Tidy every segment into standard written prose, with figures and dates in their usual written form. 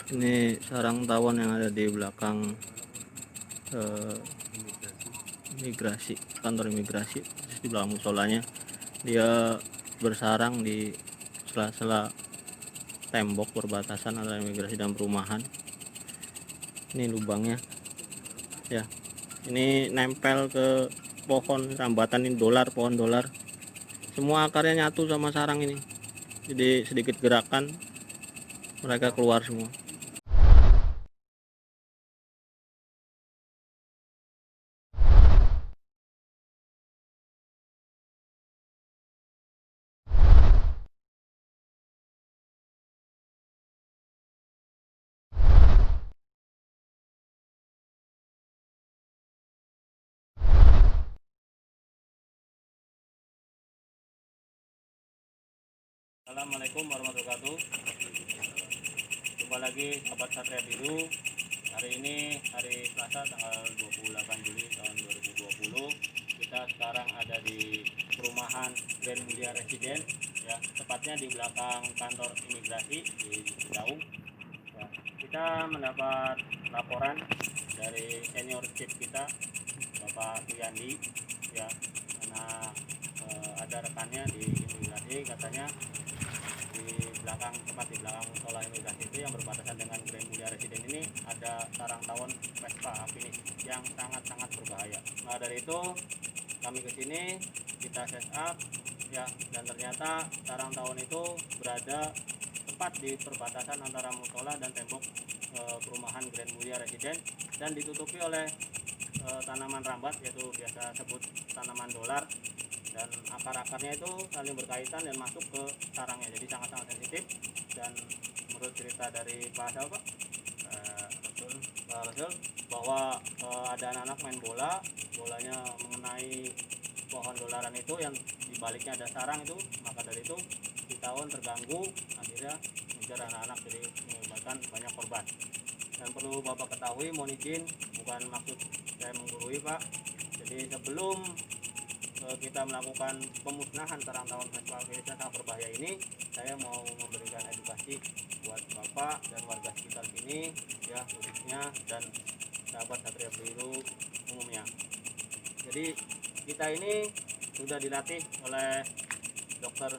Ini sarang tawon yang ada di belakang imigrasi, kantor imigrasi di belakang musolanya. Dia bersarang di sela-sela tembok perbatasan antara imigrasi dan perumahan. Ini lubangnya ya, ini nempel ke pohon rambatan, ini pohon dolar. Semua akarnya nyatu sama sarang ini, jadi sedikit gerakan mereka keluar semua. Assalamualaikum warahmatullahi wabarakatuh. Jumpa lagi sahabat Satria Biru. Hari ini hari Selasa tanggal 28 Juli tahun 2020. Kita sekarang ada di perumahan Grand Mulia Residen, ya, tepatnya di belakang kantor imigrasi di Cidahu. Ya, kita mendapat laporan dari senior chief kita, Bapak Suyandi, ya, karena ada rekannya di imigrasi, katanya tepat di belakang musola imigrasi itu yang berbatasan dengan Grand Mulia Residen ini ada sarang tawon Vespa afinis yang sangat-sangat berbahaya. Nah, dari itu kami ke sini, kita set up, ya, dan ternyata sarang tawon itu berada tepat di perbatasan antara musola dan tembok perumahan Grand Mulia Residen, dan ditutupi oleh tanaman rambat, yaitu biasa sebut tanaman dolar, dan akar-akarnya itu saling berkaitan dan masuk ke sarangnya, jadi sangat-sangat sensitif. Dan menurut cerita dari Pak Rasul, bahwa ada anak-anak main bolanya mengenai pohon dolaran itu yang dibaliknya ada sarang itu, maka dari itu si tawon terganggu, akhirnya mengejar anak-anak, jadi menyebabkan banyak korban. Dan perlu Bapak ketahui, mohon izin, bukan maksud saya menggurui Pak, jadi sebelum kita melakukan pemusnahan sarang tawon Vespa afinis yang sangat berbahaya ini, saya mau memberikan edukasi buat Bapak dan warga sekitar sini, ya, khususnya, dan sahabat Satria Biru umumnya. Jadi kita ini sudah dilatih oleh Dr.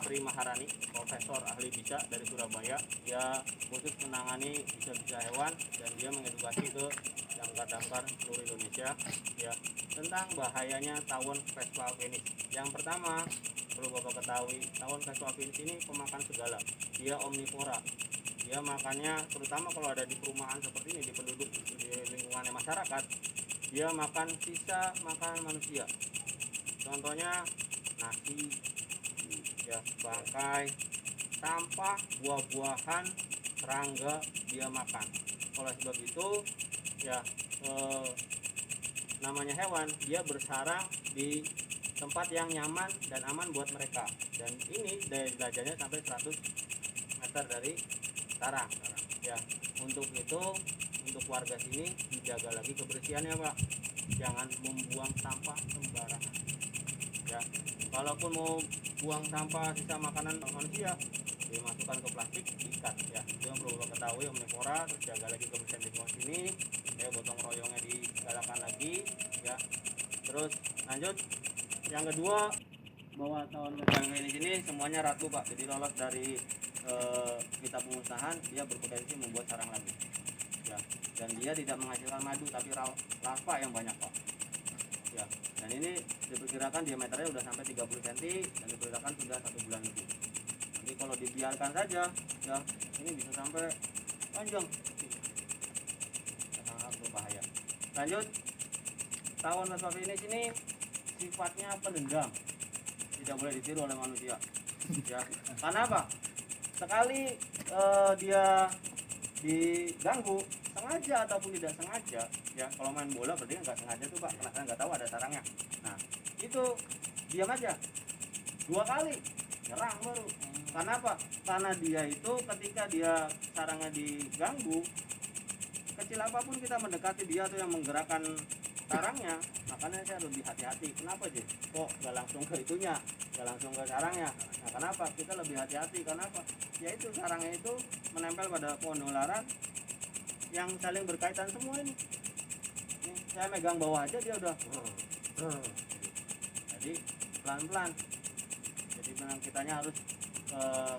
Sri Maharani, profesor ahli bisa dari Surabaya. Dia khusus menangani bisa-bisa hewan dan dia mengedukasi ke damkar-damkar seluruh Indonesia, ya, tentang bahayanya tawon Vespa afinis. Yang pertama, perlu Bapak ketahui, tawon Vespa afinis ini pemakan segala. Dia omnivora. Dia makannya, terutama kalau ada di perumahan seperti ini, di penduduk, di lingkungannya masyarakat, dia makan sisa makanan manusia. Contohnya nasi, ya, bangkai, sampah, buah-buahan, serangga dia makan. Oleh sebab itu, ya, namanya hewan, dia bersarang di tempat yang nyaman dan aman buat mereka. Dan ini daya jelajahnya sampai 100 meter dari sarang. Ya, untuk itu, untuk warga sini dijaga lagi kebersihannya Pak. Jangan membuang sampah sembarangan. Ya, walaupun mau buang sampah sisa makanan manusia, dimasukkan ke plastik, diikat, ya. Itu yang perlu ketahui omnivora. Terus jaga lagi kebersihan lingkungan sini, ya, gotong royongnya digalakan lagi, ya. Terus lanjut, yang kedua, bahwa tawon Vespa ini sini semuanya ratu Pak, jadi lolos dari kita pemusnahan, dia berpotensi membuat sarang lagi, ya. Dan dia tidak menghasilkan madu, tapi larva yang banyak Pak, ya. Dan ini diperkirakan diameternya sudah sampai 30 cm dan diperkirakan sudah 1 bulan lebih. Jadi kalau dibiarkan saja, ya, ini bisa sampai panjang, sangat berbahaya. Lanjut, tawon Vespa afinis ini sifatnya pendendam, tidak boleh ditiru oleh manusia, ya. Karena apa? Sekali dia diganggu, sengaja ataupun tidak sengaja, ya, kalau main bola berarti nggak sengaja tuh Pak, karena nggak tahu ada sarangnya. Nah, itu diam aja, 2 kali nyerang baru. Karena apa? Karena dia itu ketika dia sarangnya diganggu, kecil apapun kita mendekati dia tuh yang menggerakkan sarangnya, makanya saya lebih hati-hati. Kenapa sih? Kok nggak langsung ke itunya, nggak langsung ke sarangnya? Nah, kenapa kita lebih hati-hati? Kenapa? Ya itu sarangnya itu menempel pada pohon dolaran yang saling berkaitan semua ini. Nih, saya megang bawah aja dia udah. Jadi pelan-pelan. Jadi memang kitanya harus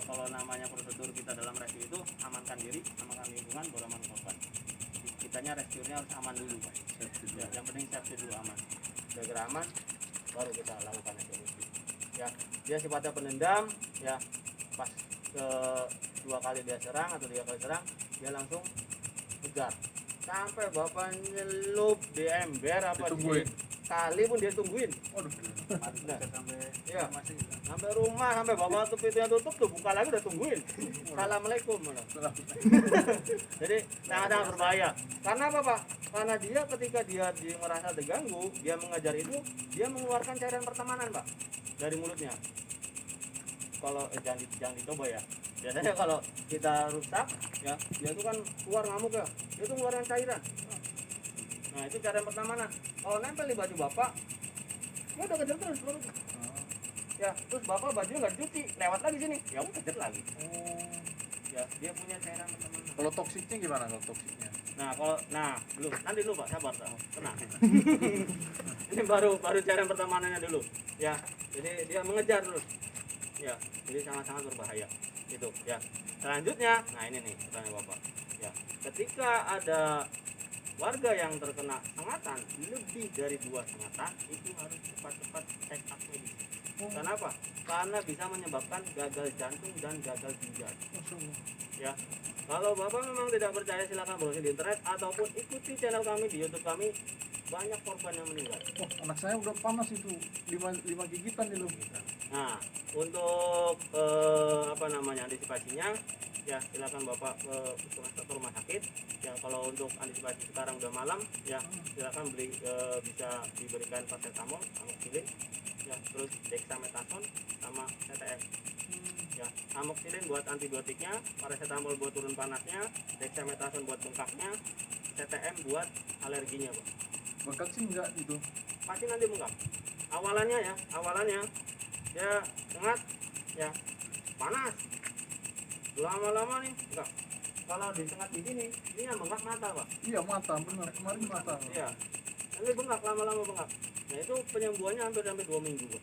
kalau namanya prosedur kita dalam rescue itu amankan diri, amankan lingkungan, baru aman korban. Kitanya rescue-nya harus aman dulu, Pak. Ya, yang penting safety dulu aman. Udah aman, baru kita lakukan eksekusi. Ya, dia sifatnya penendam, ya pas ke 2 kali dia serang atau 3 kali serang, dia langsung kejar. Sampai bapak nyelup di ember apa ditungguin. Kali pun dia tungguin. Waduh. Nah, iya, sampai rumah, sampai bapak tutup pintunya tutup tuh, buka lagi udah tungguin. Assalamualaikum malah. Jadi sangat-sangat berbahaya. Karena apa, Pak? Karena dia ketika dia merasa terganggu, dia mengejar itu, dia mengeluarkan cairan pertemanan, Pak, dari mulutnya. Kalau jangan dicoba ya. Biasanya kalau kita rusak, ya dia itu kan keluar ngamuk ya, dia itu mengeluarkan cairan. Nah itu cairan pertemanan. Kalau nempel di baju bapak, ya udah kejar terus. Ya terus bapak bajunya nggak dicuci, lewat lagi sini, ya udah kejar lagi. Ya dia punya cairan pertemanan. Kalau toksiknya gimana kalau toksiknya? Nah belum, nanti dulu Pak, sabar Pak, tenang. Ini baru cairan pertemanannya dulu. Ya jadi dia mengejar terus. Ya jadi sangat-sangat berbahaya itu. Ya selanjutnya, nah ini nih pertanyaan bapak. Ya ketika ada warga yang terkena sengatan lebih dari 2 sengatan, itu harus cepat-cepat check up medis. Kenapa? Karena bisa menyebabkan gagal jantung dan gagal ginjal. Ya, kalau bapak memang tidak percaya silakan browsing di internet ataupun ikuti channel kami di YouTube kami. Banyak korban yang meninggal. Oh, anak saya udah panas itu 5 gigitan itu. Nah, untuk antisipasinya, ya silakan bapak ke rumah sakit. Ya kalau untuk antisipasi sekarang udah malam, ya silakan bisa diberikan paracetamol, amoxicillin, ya terus dexamethasone sama CTM. Ya, amoxicillin buat antibiotiknya, paracetamol buat turun panasnya, dexamethasone buat bengkaknya, CTM buat alerginya, Pak. Bengkak sih enggak itu. Pasti nanti bengkak. Awalannya ya sengat, ya panas. Lama-lama nih enggak. Kalau disengat di sini, ini yang bengkak mata, Pak. Iya, mata, benar. Kemarin mata. Iya. Ini bengkak, lama-lama bengkak. Nah, itu penyembuhannya hampir 2 minggu, Pak.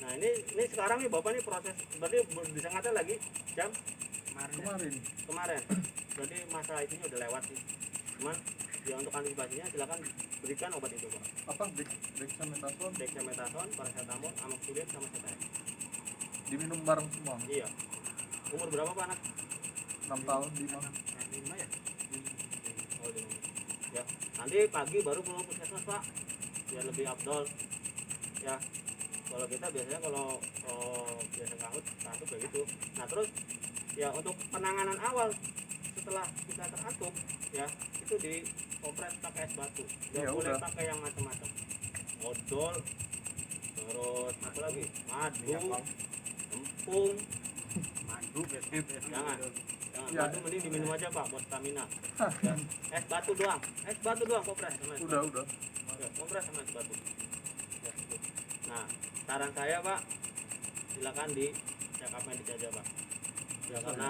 Nah, ini sekarang nih Bapak nih proses, berarti disengatnya lagi jam kemarin. Berarti masa itunya udah lewat sih. Cuman ya untuk antisipasinya silakan berikan obat itu, Pak. Apa? Dexamethasone, Paracetamol, amoxicillin sama CTM. diminum bareng semua. Iya. Umur berapa Pak anak? 6 tahun, 5. 5 ya? Oh, 5. Ya, nanti pagi baru mau puskesmas, Pak. Biar lebih afdol. Ya. Kalau kita biasanya kalau biasa kantuk kayak gitu. Nah, terus ya untuk penanganan awal setelah kita terantuk, ya itu diompres pakai es batu. Nggak boleh pakai yang macam-macam. Odol, terus apa lagi? Madu, tepung, madu biasanya. Jangan ya. Madu mending diminum aja Pak buat stamina. Ya. Es batu doang kompres sama es Udah. Ya, kompres sama es batu. Ya, gitu. Nah, saran saya Pak, silakan di check up medis aja Pak. Ya karena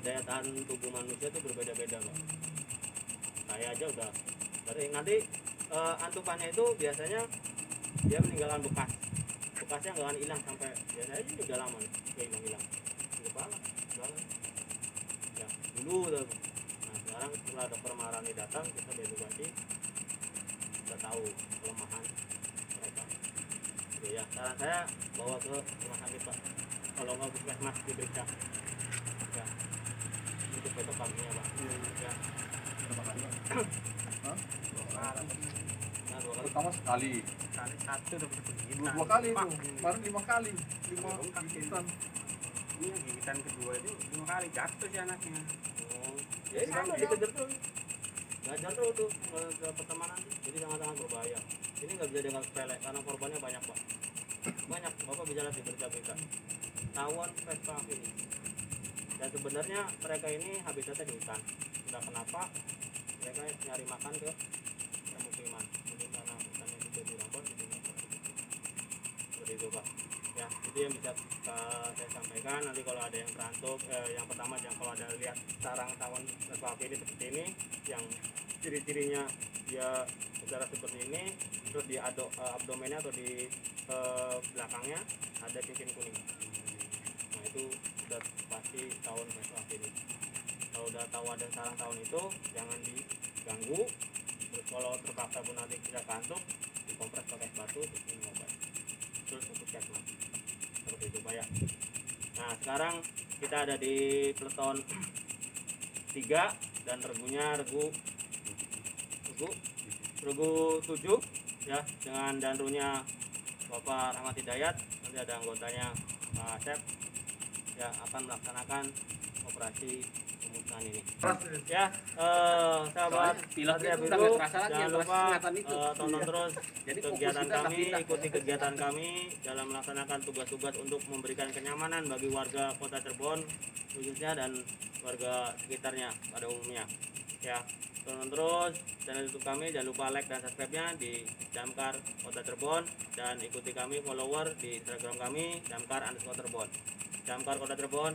daya tahan tubuh manusia itu berbeda-beda Pak. Saya aja udah nanti antukannya itu biasanya dia meninggalkan bekasnya nggak akan hilang sampai biasanya ini udah lama nih hilang di kepala ya dulu tuh. Nah sekarang setelah dokter Marani datang kita diedukasi, kita tahu kelemahan mereka. Ya saran saya bawa ke rumah sakit Pak, kalau nggak puskesmas diperiksa ya untuk besok paginya Pak. Ya berapa kali Pak? Hah? 2 kali. Pertama sekali. Satu dapat gigitan. 2 kali itu. Kemarin 5 kali. 5 gigitan. Ini gigitan kedua itu 5 kali jatuh si anaknya. Oh, ya sama dikejar terus. Ngajar terus tuh ke pertemanan, jadi sangat-sangat berbahaya. Ini nggak bisa dianggap sepele karena korbannya banyak Pak. Banyak, Bapak bisa lihat di berita-berita. Tawon Vespa ini. Dan sebenarnya mereka ini habitatnya di hutan. Entah kenapa mereka nyari makan ke pemukiman. seperti itu Pak. Ya itu yang bisa saya sampaikan. Nanti kalau ada yang terantuk, yang pertama yang kalau ada lihat sarang tawon vespa ini seperti ini, yang ciri-cirinya dia berdarah seperti ini, terus di abdomennya atau di belakangnya ada cincin kuning. Nah itu sudah pasti tawon vespa ini. Kalau udah tahu ada sarang tawon itu jangan diganggu. Terus kalau terpaksa pun nanti tidak kantuk, dikompres pakai batu terus minum obat. Terus untuk puskesmas seperti itu Pak ya. Nah sekarang kita ada di peleton 3 dan regunya regu 7 ya, dengan danrunya Bapak Rahmat Hidayat. Nanti ada anggotanya Pak Asep ya, akan melaksanakan operasi pemusnahan ini ya. Sahabat pilotnya Satria itu udah Biru, nggak terasa lagi, jangan yang lupa kelihatan itu. tonton terus Jadi kegiatan fokus kita kami, pindah. ikuti kegiatan kami dalam melaksanakan tugas-tugas untuk memberikan kenyamanan bagi warga Kota Cirebon khususnya dan warga sekitarnya pada umumnya ya. Tonton terus channel YouTube kami, jangan lupa like dan subscribe-nya di Damkar Kota Cirebon, dan ikuti kami follower di Instagram kami damkar_Cirebon. Damkar Kota Cirebon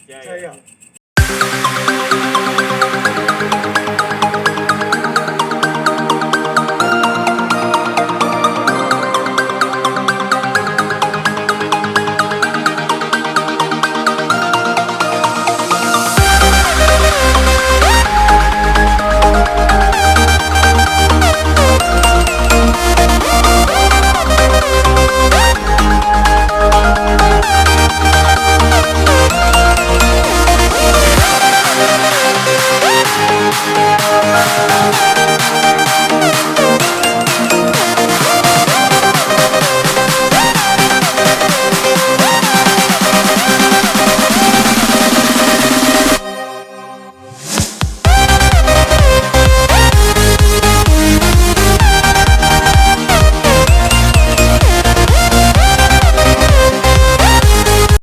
jaya.